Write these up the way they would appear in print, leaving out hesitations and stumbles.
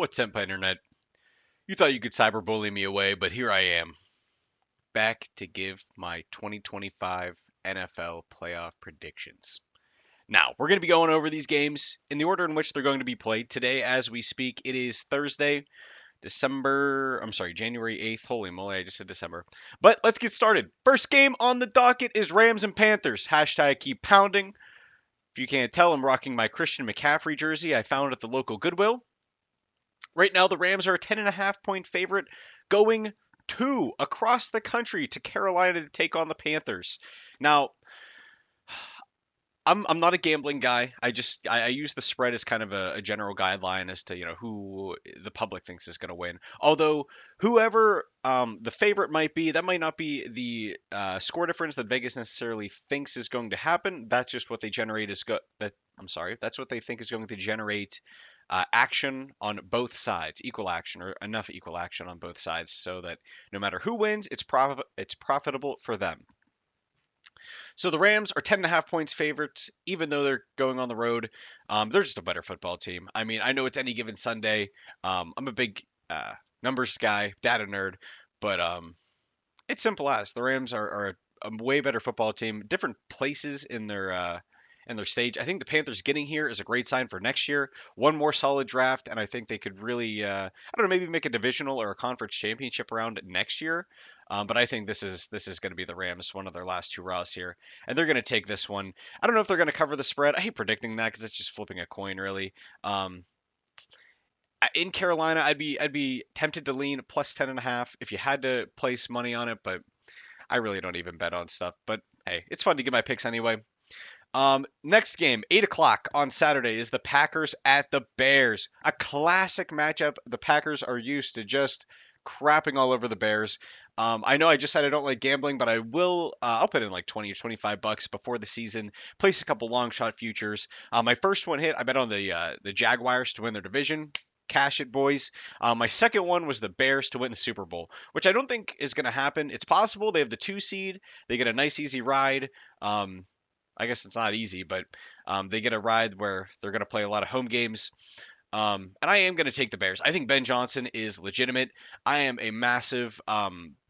What's up, Internet? You thought you could cyberbully me away, but here I am, back to give my 2025 NFL playoff predictions. Now, we're going to be going over these games in the order in which they're going to be played. Today, as we speak, it is Thursday, January 8th. Holy moly, I just said December. But let's get started. First game on the docket is Rams and Panthers. Hashtag keep pounding. If you can't tell, I'm rocking my Christian McCaffrey jersey I found at the local Goodwill. Right now, the Rams are a 10.5 point favorite going across the country to Carolina to take on the Panthers. Now, I'm not a gambling guy. I use the spread as kind of a general guideline as to who the public thinks is going to win. Although whoever the favorite might be, that might not be the score difference that Vegas necessarily thinks is going to happen. That's just what they generate is that I'm sorry. That's what they think is going to generate action on both sides, equal action or enough equal action on both sides, so that no matter who wins, it's profitable for them. So the Rams are 10.5 points favorites, even though they're going on the road. They're just a better football team. I mean, I know it's any given Sunday. I'm a big numbers guy, data nerd, but it's simple as the Rams are a way better football team. Different places in their stage. I think the Panthers getting here is a great sign for next year. One more solid draft, and I think they could really, I don't know, maybe make a divisional or a conference championship round next year. But I think this is going to be the Rams, one of their last two raws here, and they're going to take this one. I don't know if they're going to cover the spread. I hate predicting that because it's just flipping a coin, really. In Carolina, I'd be tempted to lean plus 10.5 if you had to place money on it, but I really don't even bet on stuff. But hey, it's fun to get my picks anyway. Next game, 8 o'clock on Saturday, is the Packers at the Bears. A classic matchup. The Packers are used to just crapping all over the Bears. I know I just said I don't like gambling, but I will. I'll put in like 20 or 25 bucks before the season. Place a couple long shot futures. My first one hit. I bet on the Jaguars to win their division. Cash it, boys. My second one was the Bears to win the Super Bowl, which I don't think is going to happen. It's possible. They have the 2 seed. They get a nice easy ride. I guess it's not easy, but they get a ride where they're going to play a lot of home games. And I am going to take the Bears. I think Ben Johnson is legitimate. I am a massive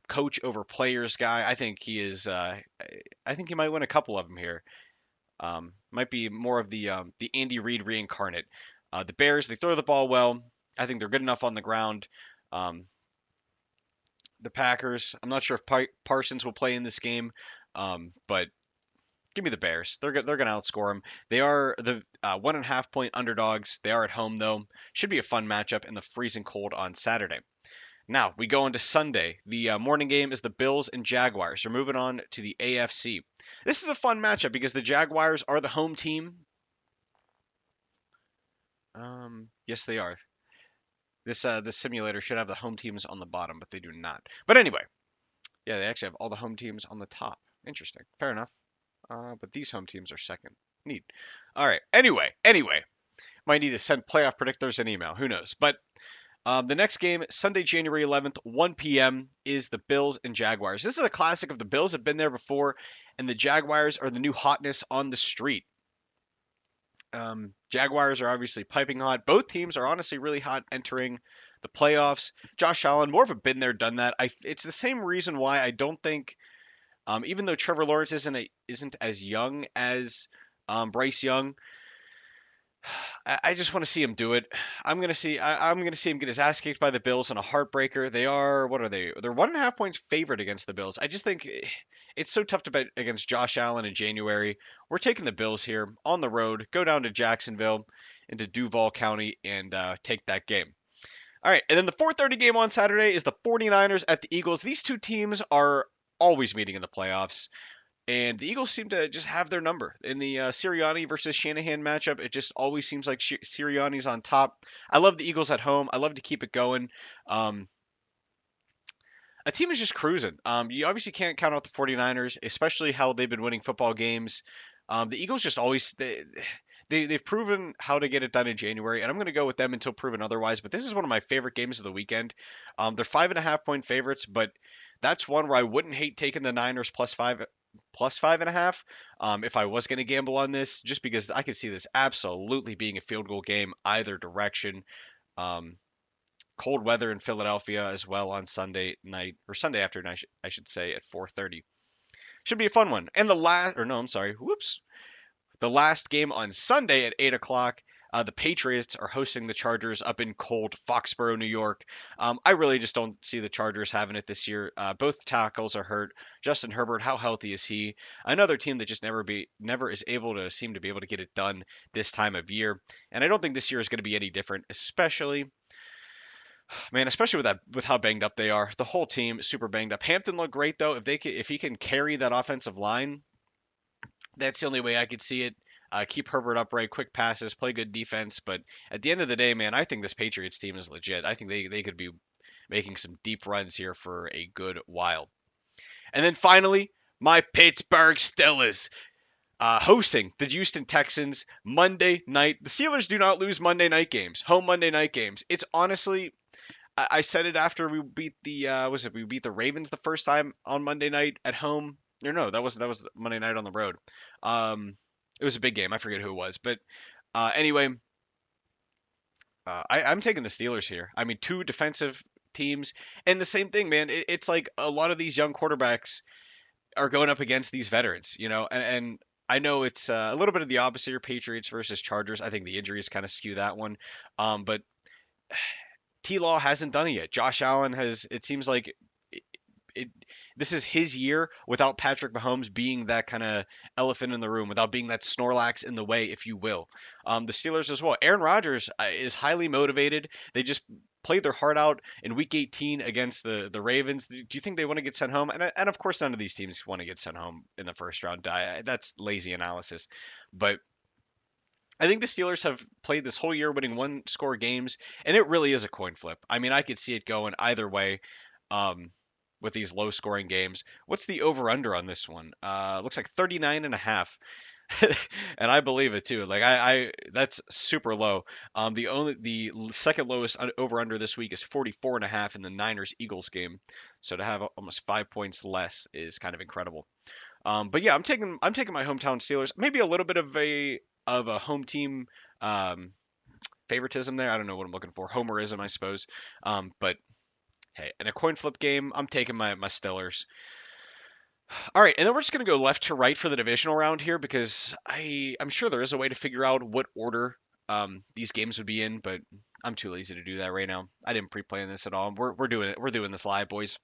coach over players guy. I think he is. I think he might win a couple of them here. Might be more of the Andy Reid reincarnate. The Bears, they throw the ball well. I think they're good enough on the ground. Um, the Packers, I'm not sure if Parsons will play in this game, but give me the Bears. They're going to outscore them. They are the 1.5 point underdogs. They are at home though. Should be a fun matchup in the freezing cold on Saturday. Now we go into Sunday. The morning game is the Bills and Jaguars. We're moving on to the AFC. This is a fun matchup because the Jaguars are the home team. Yes, they are. This simulator should have the home teams on the bottom, but they do not. But anyway, yeah, they actually have all the home teams on the top. Interesting. Fair enough. But these home teams are second. Neat. All right. Anyway, might need to send playoff predictors an email. Who knows? But the next game, Sunday, January 11th, 1 p.m., is the Bills and Jaguars. This is a classic of the Bills have been there before, and the Jaguars are the new hotness on the street. Jaguars are obviously piping hot. Both teams are honestly really hot entering the playoffs. Josh Allen, more of a been there, done that. It's the same reason why I don't think, even though Trevor Lawrence isn't as young as Bryce Young, I just want to see him do it. I'm gonna see him get his ass kicked by the Bills in a heartbreaker. They are what are they? They're 1.5 points favored against the Bills. I just think it's so tough to bet against Josh Allen in January. We're taking the Bills here on the road. Go down to Jacksonville, into Duval County, and take that game. All right, and then the 4:30 game on Saturday is the 49ers at the Eagles. These two teams are always meeting in the playoffs. And the Eagles seem to just have their number. In the Sirianni versus Shanahan matchup, it just always seems like Sirianni's on top. I love the Eagles at home. I love to keep it going. Um, a team is just cruising. You obviously can't count out the 49ers, especially how they've been winning football games. The Eagles just always they've proven how to get it done in January, and I'm going to go with them until proven otherwise. But this is one of my favorite games of the weekend. They're 5.5 point favorites, but that's one where I wouldn't hate taking the Niners plus 5.5 if I was going to gamble on this, just because I could see this absolutely being a field goal game either direction. Um, cold weather in Philadelphia as well on Sunday night or Sunday afternoon, I should say, at 4:30. Should be a fun one. And the last, or no, I'm sorry, whoops, the last game on Sunday at 8 o'clock. The Patriots are hosting the Chargers up in cold Foxborough, New York. I really just don't see the Chargers having it this year. Both tackles are hurt. Justin Herbert, how healthy is he? Another team that just never is able to seem to be able to get it done this time of year. And I don't think this year is going to be any different, especially with how banged up they are. The whole team is super banged up. Hampton looked great though. If he can carry that offensive line, that's the only way I could see it. Keep Herbert upright, quick passes, play good defense. But at the end of the day, man, I think this Patriots team is legit. I think they could be making some deep runs here for a good while. And then finally, my Pittsburgh Steelers hosting the Houston Texans Monday night. The Steelers do not lose Monday night games, home Monday night games. It's honestly, I said it after we beat we beat the Ravens the first time on Monday night at home. Or no, that was Monday night on the road. It was a big game. I forget who it was, but anyway, I'm taking the Steelers here. I mean, two defensive teams, and the same thing, man. It's like a lot of these young quarterbacks are going up against these veterans, and I know it's a little bit of the opposite here, Patriots versus Chargers. I think the injuries kind of skew that one, but T. Law hasn't done it yet. Josh Allen has. It seems like it, this is his year without Patrick Mahomes being that kind of elephant in the room, without being that Snorlax in the way, if you will. The Steelers as well. Aaron Rodgers is highly motivated. They just played their heart out in Week 18 against the Ravens. Do you think they want to get sent home? And of course, none of these teams want to get sent home in the first round. That's lazy analysis. But I think the Steelers have played this whole year winning one score games, and it really is a coin flip. I mean, I could see it going either way. Um, with these low scoring games. What's the over under on this one? Looks like 39 and a half. And I believe it too. Like I that's super low. The second lowest over under this week is 44 and a half in the Niners Eagles game. So to have almost 5 points less is kind of incredible. But yeah, I'm taking my hometown Steelers. Maybe a little bit of a home team favoritism there. I don't know what I'm looking for. Homerism, I suppose. But hey, in a coin flip game, I'm taking my Steelers. All right, and then we're just gonna go left to right for the divisional round here because I'm sure there is a way to figure out what order these games would be in, but I'm too lazy to do that right now. I didn't pre-plan this at all. We're doing it. We're doing this live, boys.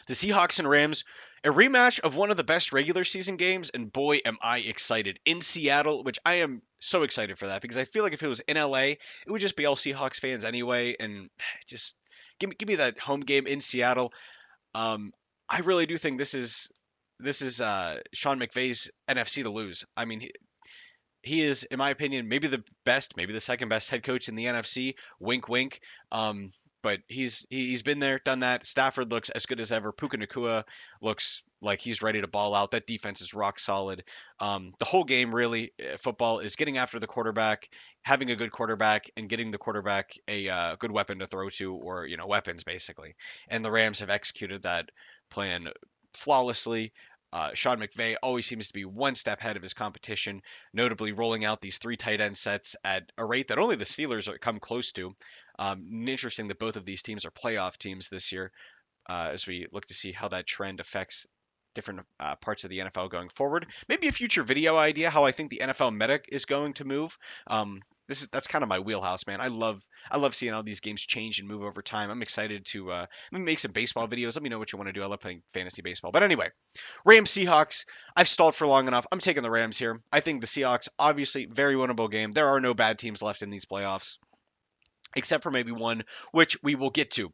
The Seahawks and Rams, a rematch of one of the best regular season games, and boy, am I excited. In Seattle, which I am so excited for that because I feel like if it was in LA, it would just be all Seahawks fans anyway, and just give me that home game in Seattle. Um, I really do think this is Sean McVay's NFC to lose. I mean, he is, in my opinion, maybe the best, maybe the second best head coach in the NFC. Wink, wink. But he's been there, done that. Stafford looks as good as ever. Puka Nacua looks like he's ready to ball out. That defense is rock solid. The whole game, really, football is getting after the quarterback, having a good quarterback, and getting the quarterback a good weapon to throw to, or weapons basically. And the Rams have executed that plan flawlessly. Sean McVay always seems to be one step ahead of his competition, notably rolling out these three tight end sets at a rate that only the Steelers come close to. Interesting that both of these teams are playoff teams this year, as we look to see how that trend affects different parts of the NFL going forward. Maybe a future video idea how I think the NFL meta is going to move. That's kind of my wheelhouse, man. I love seeing how these games change and move over time. I'm excited to make some baseball videos. Let me know what you want to do. I love playing fantasy baseball. But anyway, Rams Seahawks. I've stalled for long enough. I'm taking the Rams here. I think the Seahawks, obviously, very winnable game. There are no bad teams left in these playoffs, except for maybe one, which we will get to.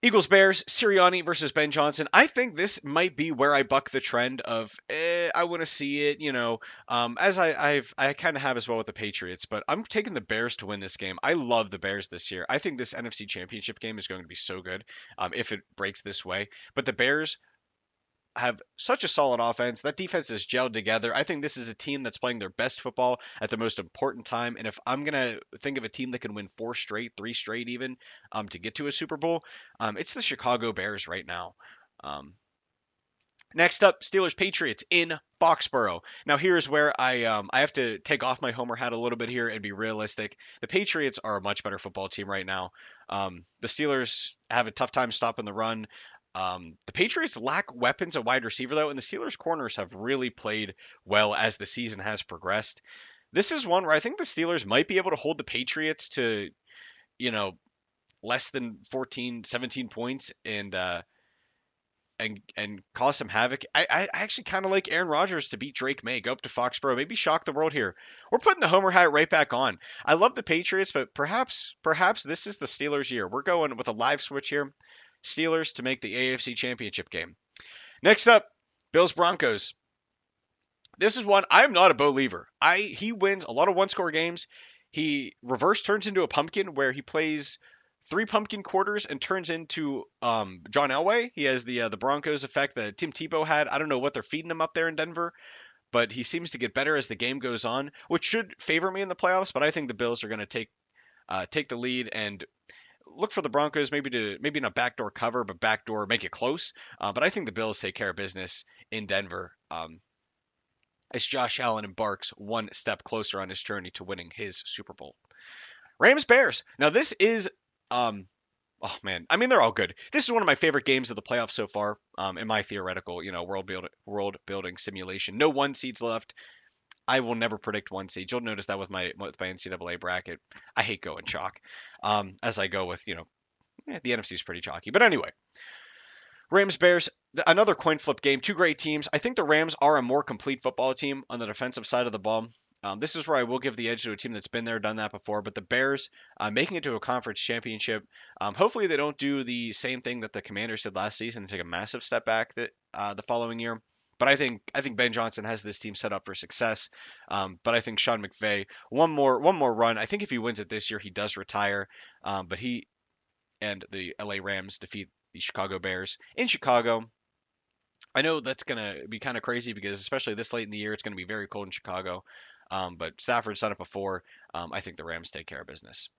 Eagles Bears, Sirianni versus Ben Johnson. I think this might be where I buck the trend of I want to see it, as I kind of have as well with the Patriots, but I'm taking the Bears to win this game. I love the Bears this year. I think this NFC Championship game is going to be so good if it breaks this way. But the Bears have such a solid offense. That defense is gelled together. I think this is a team that's playing their best football at the most important time. And if I'm gonna think of a team that can win four straight, three straight even, to get to a Super Bowl, it's the Chicago Bears right now. Um, Next up, Steelers Patriots in Foxborough. Now here's where I have to take off my homer hat a little bit here and be realistic. The Patriots are a much better football team right now. The Steelers have a tough time stopping the run. The Patriots lack weapons at wide receiver though, and the Steelers corners have really played well as the season has progressed. This is one where I think the Steelers might be able to hold the Patriots to, you know, less than 14, 17 points and cause some havoc. I actually kind of like Aaron Rodgers to beat Drake May, go up to Foxborough, maybe shock the world here. We're putting the homer hat right back on. I love the Patriots, but perhaps this is the Steelers' year. We're going with a live switch here. Steelers to make the AFC Championship game. Next up, Bills Broncos. This is one I'm not a believer. He wins a lot of one-score games. He reverse turns into a pumpkin where he plays three pumpkin quarters and turns into John Elway. He has the Broncos effect that Tim Tebow had. I don't know what they're feeding him up there in Denver, but he seems to get better as the game goes on, which should favor me in the playoffs. But I think the Bills are going to take the lead and look for the Broncos maybe not backdoor cover, but backdoor make it close. But I think the Bills take care of business in Denver. As Josh Allen embarks one step closer on his journey to winning his Super Bowl. Rams Bears. Now this is oh man, I mean they're all good. This is one of my favorite games of the playoffs so far. In my theoretical, world building simulation. No one seeds left. I will never predict one seed. You'll notice that with my NCAA bracket. I hate going chalk. As I go with the NFC is pretty chalky. But anyway, Rams Bears, another coin flip game. Two great teams. I think the Rams are a more complete football team on the defensive side of the ball. This is where I will give the edge to a team that's been there, done that before. But the Bears making it to a conference championship. Hopefully they don't do the same thing that the Commanders did last season and take a massive step back the following year. But I think Ben Johnson has this team set up for success. But I think Sean McVay one more run. I think if he wins it this year, he does retire. But he and the LA Rams defeat the Chicago Bears in Chicago. I know that's going to be kind of crazy because, especially this late in the year, it's going to be very cold in Chicago. But Stafford's done it before. I think the Rams take care of business.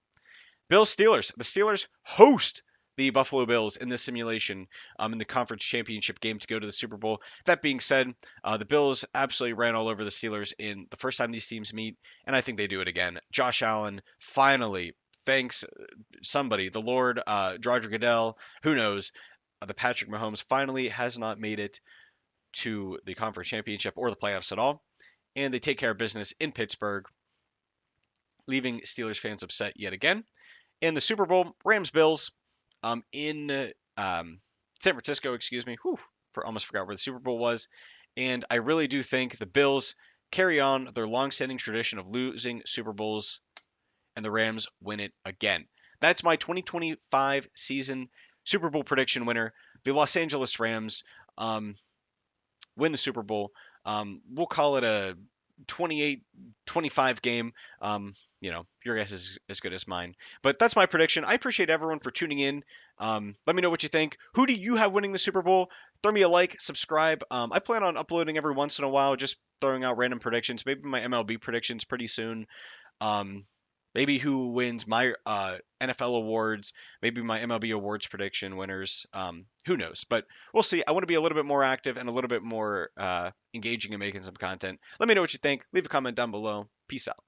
Bills Steelers. The Steelers host the Buffalo Bills in this simulation in the conference championship game to go to the Super Bowl. That being said, the Bills absolutely ran all over the Steelers in the first time these teams meet, and I think they do it again. Josh Allen finally, thanks somebody, the Lord, Roger Goodell, who knows, the Patrick Mahomes finally has not made it to the conference championship or the playoffs at all, and they take care of business in Pittsburgh, leaving Steelers fans upset yet again. In the Super Bowl, Rams Bills in San Francisco, excuse me. Whew, almost forgot where the Super Bowl was. And I really do think the Bills carry on their long-standing tradition of losing Super Bowls, and the Rams win it again. That's my 2025 season Super Bowl prediction winner. The Los Angeles Rams win the Super Bowl. We'll call it a 28-25 game. Your guess is as good as mine. But that's my prediction. I appreciate everyone for tuning in. Let me know what you think. Who do you have winning the Super Bowl? Throw me a like, subscribe. I plan on uploading every once in a while, just throwing out random predictions. Maybe my MLB predictions pretty soon. Maybe who wins my NFL awards, maybe my MLB awards prediction winners. Who knows? But we'll see. I want to be a little bit more active and a little bit more engaging in making some content. Let me know what you think. Leave a comment down below. Peace out.